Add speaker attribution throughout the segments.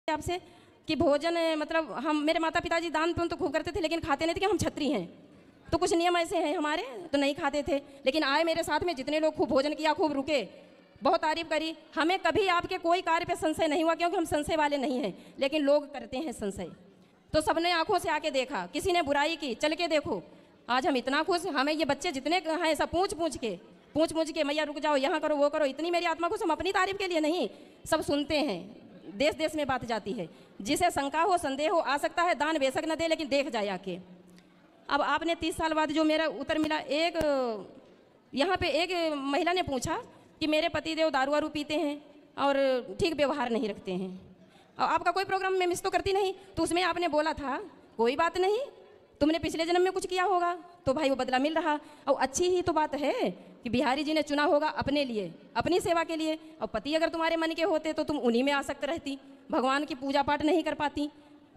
Speaker 1: आपसे कि भोजन मतलब हम मेरे माता पिताजी दान पुण्य तो खूब करते थे, लेकिन खाते नहीं थे कि हम क्षत्रिय हैं, तो कुछ नियम ऐसे हैं हमारे, तो नहीं खाते थे। लेकिन आए मेरे साथ में जितने लोग खूब भोजन किया, खूब रुके, बहुत तारीफ करी। हमें कभी आपके कोई कार्य पे संशय नहीं हुआ, क्योंकि हम संशय वाले नहीं हैं, लेकिन लोग करते हैं संशय। तो सबने आंखों से आके देखा, किसी ने बुराई की, चल के देखो। आज हम इतना खुश, हमें ये बच्चे जितने हैं सब पूछ पूछ के मैया रुक जाओ, यहाँ करो वो करो, इतनी मेरी आत्मा खुश। हम अपनी तारीफ के लिए नहीं, सब सुनते हैं, देश देश में बात जाती है। जिसे शंका हो संदेह हो आ सकता है, दान बेशक न दे, लेकिन देख जाए आके। अब आपने 30 साल बाद जो मेरा उत्तर मिला, एक यहाँ पे एक महिला ने पूछा कि मेरे पतिदेव दारू वारू पीते हैं और ठीक व्यवहार नहीं रखते हैं, और आपका कोई प्रोग्राम में मिस तो करती नहीं। तो उसमें आपने बोला था कोई बात नहीं, तुमने पिछले जन्म में कुछ किया होगा तो भाई वो बदला मिल रहा। और अच्छी ही तो बात है कि बिहारी जी ने चुना होगा अपने लिए, अपनी सेवा के लिए। और पति अगर तुम्हारे मन के होते तो तुम उन्हीं में आसक्त रहती, भगवान की पूजा पाठ नहीं कर पाती।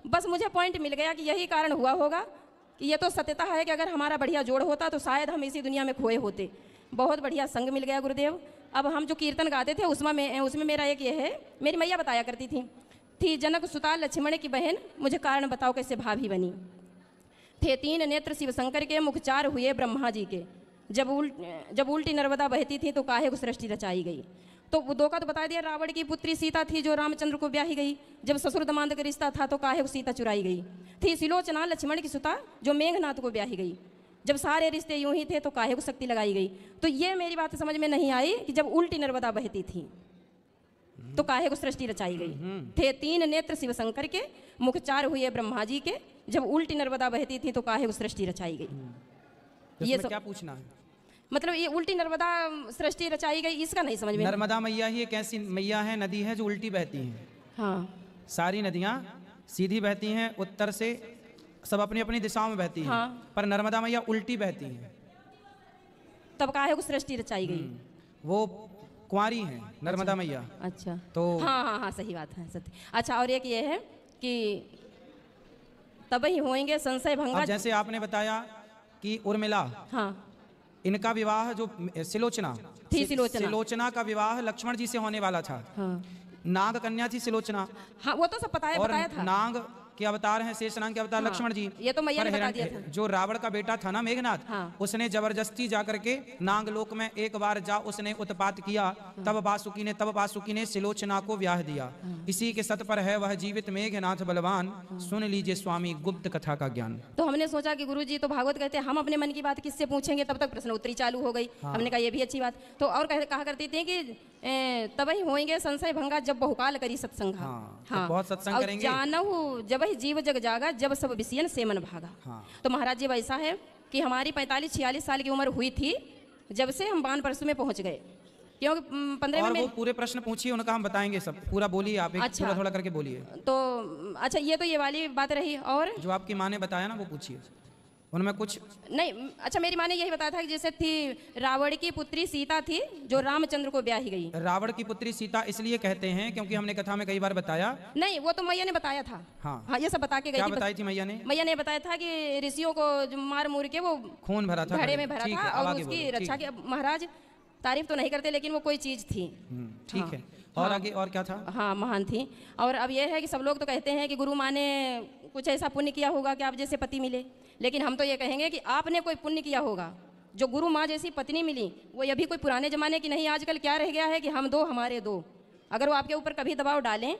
Speaker 1: बस मुझे पॉइंट मिल गया कि यही कारण हुआ होगा कि ये तो सत्यता है कि अगर हमारा बढ़िया जोड़ होता तो शायद हम इसी दुनिया में खोए होते। बहुत बढ़िया संग मिल गया गुरुदेव। अब हम जो कीर्तन गाते थे उसमें मेरा एक ये है, मेरी मैया बताया करती थी जनक सुता लक्ष्मण की बहन, मुझे कारण बताओ कैसे भाभी बनी। थे 3 नेत्र शिव शंकर के, मुख 4 हुए ब्रह्मा जी के। जब उल्टी नर्मदा बहती थी तो काहे को सृष्टि रचाई गई। तो वो 2 का तो बता दिया। रावण की पुत्री सीता थी जो रामचंद्र को ब्याही गई। जब ससुर दमाद का रिश्ता था तो काहे को सीता चुराई गई। थी सिलोचना लक्ष्मण की सुता जो मेघनाथ को ब्याही गई। जब सारे रिश्ते यूं ही थे तो काहे को शक्ति लगाई गई। तो ये मेरी बात समझ में नहीं आई कि जब उल्टी नर्मदा बहती थी तो काहे को सृष्टि रचाई गई। थे 3 नेत्र शिव शंकर के, मुख 4 हुए ब्रह्मा जी के। जब उल्टी नर्मदा बहती थी तो काहे को सृष्टि रचाई गई। ये
Speaker 2: क्या पूछना है?
Speaker 1: मतलब ये उल्टी नर्मदा सृष्टि रचाई गई, इसका नहीं समझ में।
Speaker 2: नर्मदा मैया ही एक ऐसी मैया है, नदी है जो उल्टी बहती है।
Speaker 1: हाँ,
Speaker 2: सारी नदियाँ सीधी बहती हैं, उत्तर से सब अपनी अपनी दिशाओं में बहती हैं।
Speaker 1: हाँ।
Speaker 2: पर नर्मदा मैया उल्टी बहती हैं।
Speaker 1: तब काहे को सृष्टि रचाई गई।
Speaker 2: वो कुंवारी हैं नर्मदा मैया।
Speaker 1: अच्छा,
Speaker 2: तो
Speaker 1: हाँ, सही बात है, सत्य। अच्छा, और एक ये है कि तब ही होंगे संशय भंगा।
Speaker 2: जैसे आपने बताया कि उर्मिला,
Speaker 1: हाँ,
Speaker 2: इनका विवाह जो सिलोचना
Speaker 1: थी,
Speaker 2: सिलोचना का विवाह लक्ष्मण जी से होने वाला था।
Speaker 1: हाँ।
Speaker 2: नाग कन्या थी सिलोचना।
Speaker 1: हाँ, वो तो सब बताया था।
Speaker 2: नाग के अवतार हैं, शेषनाग के अवतार लक्ष्मण जी।
Speaker 1: ये तो मैया ने बता दिया था।
Speaker 2: जो रावण का बेटा था ना मेघनाथ, उसने जबरदस्ती जा करके नागलोक में एक बार जा उसने उत्पात किया। तब वासुकी ने सिलोचना को ब्याह दिया। इसी के सत पर है वह जीवित मेघनाथ बलवान, सुन लीजिए स्वामी गुप्त कथा का ज्ञान।
Speaker 1: तो हमने सोचा कि गुरुजी तो भागवत कहते हैं, हम अपने मन की बात किससे पूछेंगे। तब तक प्रश्न उत्तरी चालू हो गई। हमने कहा ये भी अच्छी बात। तो और कहा करती थी कि तब ही होंगे संशय भंगा जब बहुकाल करी सत्संग।
Speaker 2: हाँ, तो बहुत सत्संग करेंगे।
Speaker 1: जानहु जब ही जीव जग जागा, जब सब विषयन से मन भागा। तो महाराज जी ऐसा है कि हमारी 45-46 साल की उम्र हुई थी जब से हम बान परसों में पहुंच गए, क्योंकि 15 में
Speaker 2: वो पूरे प्रश्न पूछिए, उनका हम बताएंगे सब। पूरा बोलिए आप,
Speaker 1: अच्छा,
Speaker 2: थोड़ा करके बोलिए।
Speaker 1: तो अच्छा, ये तो ये वाली बात रही। और
Speaker 2: जो आपकी माँ ने बताया ना वो पूछिए, उनमें कुछ
Speaker 1: नहीं। अच्छा, मेरी माँ ने यही बताया था कि जैसे थी रावण की पुत्री सीता थी जो रामचंद्र को ब्याही गई।
Speaker 2: रावण की पुत्री सीता इसलिए कहते हैं क्योंकि हमने कथा में कई बार बताया।
Speaker 1: नहीं, वो तो मैया ने बताया था। हाँ, ये सब बता के गई थी।
Speaker 2: बताई थी मैया ने?
Speaker 1: मैया ने बताया था कि ऋषियों को जो मार मूर के वो
Speaker 2: खून भरा था,
Speaker 1: घड़े में भरा था और उसकी रक्षा की। महाराज तारीफ तो नहीं करते, लेकिन वो कोई चीज थी।
Speaker 2: ठीक है। और आगे और क्या था?
Speaker 1: हाँ, महान थी। और अब यह है कि सब लोग तो कहते हैं कि गुरु माँ ने कुछ ऐसा पुण्य किया होगा कि आप जैसे पति मिले, लेकिन हम तो ये कहेंगे कि आपने कोई पुण्य किया होगा। जो गुरु माँ जैसी पत्नी मिली वो अभी कोई पुराने जमाने की नहीं। आजकल क्या रह गया है कि हम 2 हमारे 2। अगर वो आपके ऊपर कभी दबाव डालें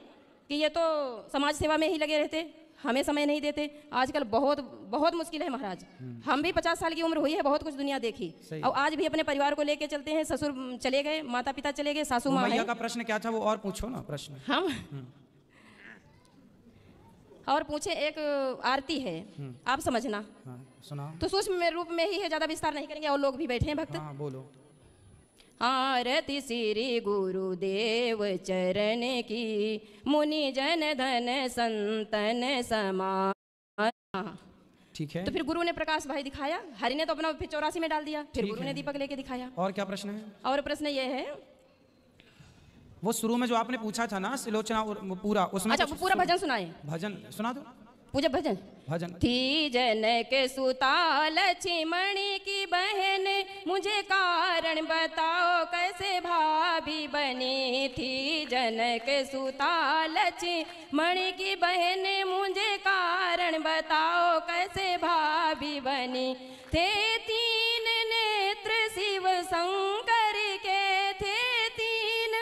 Speaker 1: कि ये तो समाज सेवा में ही लगे रहते, हमें समय नहीं देते, आजकल बहुत बहुत मुश्किल है महाराज। हम भी 50 साल की उम्र हुई है, बहुत कुछ दुनिया देखी, और आज भी अपने परिवार को लेके चलते हैं। ससुर चले गए, माता पिता चले गए, सासू माँ है।
Speaker 2: का प्रश्न क्या था वो और पूछो ना प्रश्न।
Speaker 1: हम और पूछे, एक आरती है, आप समझना।
Speaker 2: सुनाओ।
Speaker 1: तो सूक्ष्म रूप में ही है, ज्यादा विस्तार नहीं करेंगे, और लोग भी बैठे हैं भक्त।
Speaker 2: बोलो।
Speaker 1: आरती श्री गुरुदेव चरण की, मुनि जन धन संतन समान।
Speaker 2: ठीक है।
Speaker 1: तो फिर गुरु ने प्रकाश भाई दिखाया, हरि ने तो अपना फिर 84 में डाल दिया, फिर गुरु ने दीपक लेके दिखाया।
Speaker 2: और क्या प्रश्न है? और
Speaker 1: प्रश्न ये है,
Speaker 2: वो शुरू में जो आपने पूछा था ना सिलोचना, पूरा उसमें।
Speaker 1: अच्छा, पूरा भजन सुनाए।
Speaker 2: भजन सुना दो।
Speaker 1: पूजा भजन। थी जनक सुता लक्ष्मण की बहन, मुझे कारण बताओ कैसे भाभी भाभी बनी थी जनक सुता लक्ष्मण की बहन, मुझे कारण बताओ कैसे भाभी बनी। थे तीन नेत्र शिव शंकर के, थे तीन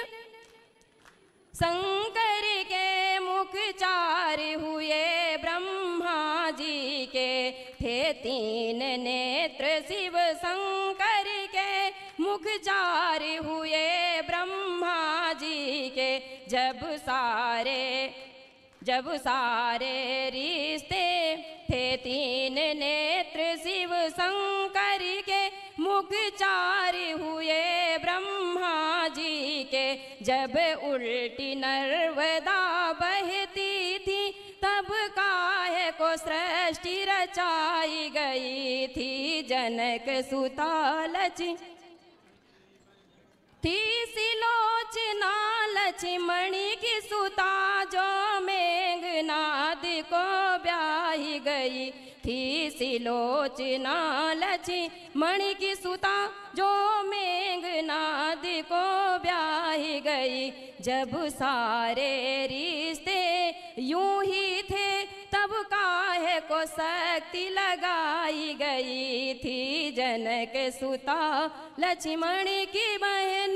Speaker 1: शंकर के मुख चार हुए ब्रह्मा जी के, थे तीन नेत्र शिव शंकर के मुख चार हुए ब्रह्मा जी के। जब सारे रिश्ते थे तीन नेत्र शिव शंकर के मुख चार हुए ब्रह्मा जी के। जब उल्टी नर्मदा बहती थी तब काहे को सृष्टि रचाई गई थी। जनक सुता लक्ष्मण थी सिलोचना लक्ष्मणी की सुता, जो मेघनाद को ब्याही गई थी। सिलोचना लक्ष्मणी की सुता, जो मेघनाद को ब्याही गई। जब सारे रिश्ते यूं ही थे तब काहे को शक्ति लगाई गई थी। जनक सुता लक्ष्मण की बहन,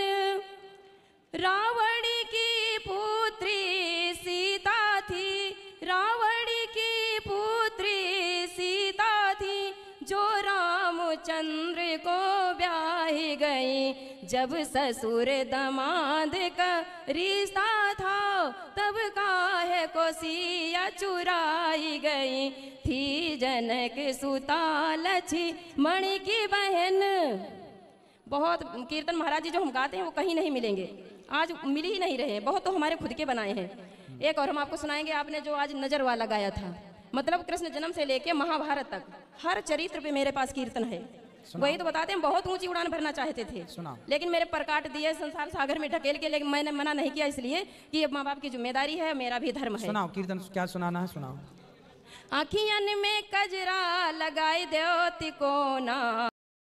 Speaker 1: रावण की पुत्री सीता थी। रावण की पुत्री सीता थी, जो रामचंद्र को ब्याही गई। जब ससुर दामाद का रिश्ता था तब काहे को सिया चुराई गई थी। जनक सुता लक्ष्मण की बहन। बहुत कीर्तन महाराज जी जो हम गाते हैं वो कहीं नहीं मिलेंगे, आज मिल ही नहीं रहे, बहुत तो हमारे खुद के बनाए हैं। एक और हम आपको सुनाएंगे, आपने जो आज नजर वाला गाया था, मतलब कृष्ण जन्म से लेके महाभारत तक हर चरित्र पे मेरे पास कीर्तन है। वही तो बताते हैं, बहुत ऊंची उड़ान भरना चाहते थे लेकिन मेरे पर काट दिए संसार सागर में ढकेल के, लेकिन मैंने मना नहीं किया इसलिए कि माँ बाप की जिम्मेदारी है, मेरा भी धर्म है।
Speaker 2: सुनाओ कीर्तन, क्या सुनाना है सुनाओ।
Speaker 1: आखियन में कजरा लगाई देवती को ना,